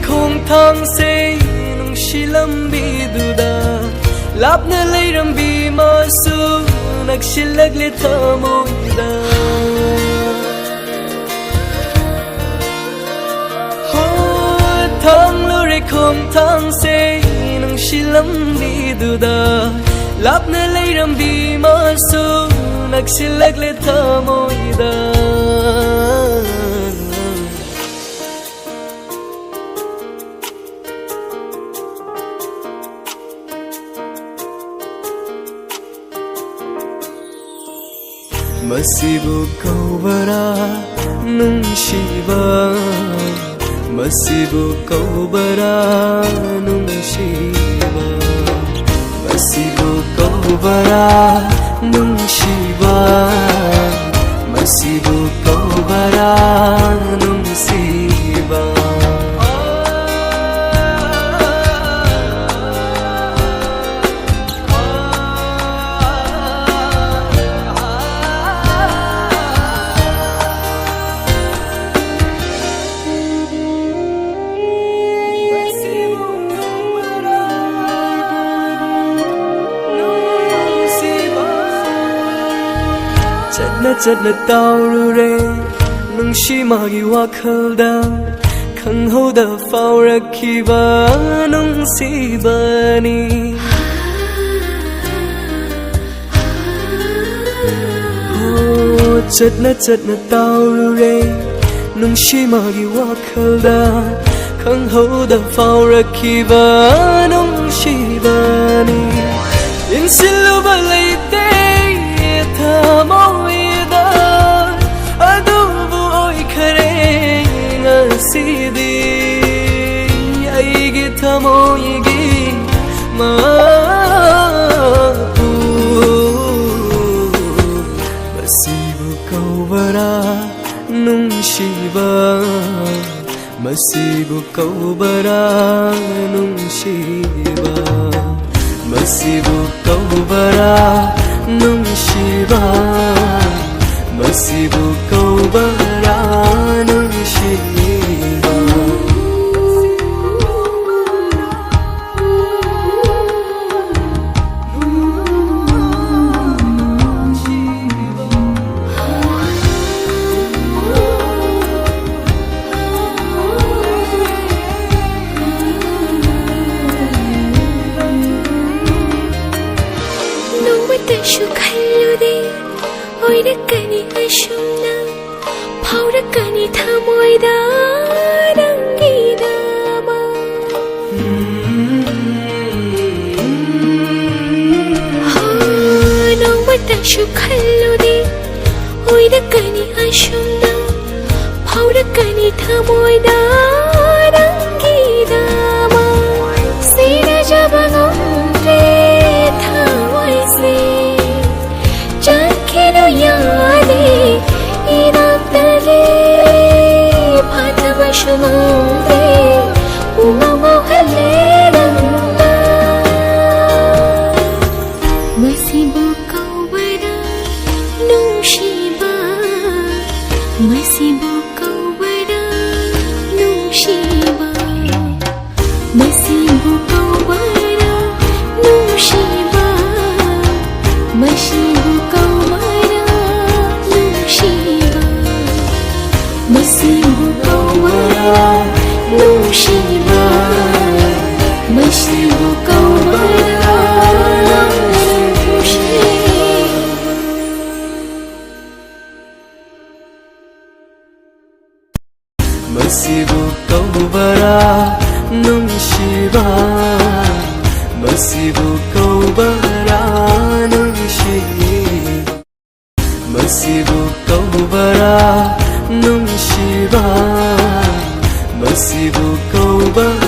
không thang say nung shi lam bi du da lap na lay ram bi ma su nak shilag le tha mo da ho thang lu re không thang say nung shi lam bi du da lap na lay ram bi ma su nak shilag le tha mo da Masibu kaubara nungshiba Masibu kaubara nungshiba Masibu kaubara nungshiba Masibu kaubara nungshiba Chadna tao ru re nung shi ma gi wa khal da khang ho da phao rakhi ba nung si ba ni oh chadna tao ru re nung shi ma gi wa khal da khang ho da phao rakhi ba nung si ba ni in silu ba lai te tha mo Sidi aigi thamoigi ma Masibu kaubara nungshiba Masibu kaubara nungshiba Masibu kaubara nungshiba Masibu kaubara nungshiba Oi rakani ashumna phau rakani thamoi da rangi dama ha nong mata shukhallu di oi rakani ashumna phau rakani thamoi da rangi dama sina jabangom re thamoi se yade inatale bhatavashumde umamohale ranga Masibu kaubara nungshiba Masibu kaubara nungshiba Masibu kaubara nungshiba Masibu Masibu kaubara nungshiba Masibu kaubara nungshiba Masibu kaubara nungshiba Masibu kaubara nungshiba Masibu kaubara nungshiba Masibu kaubara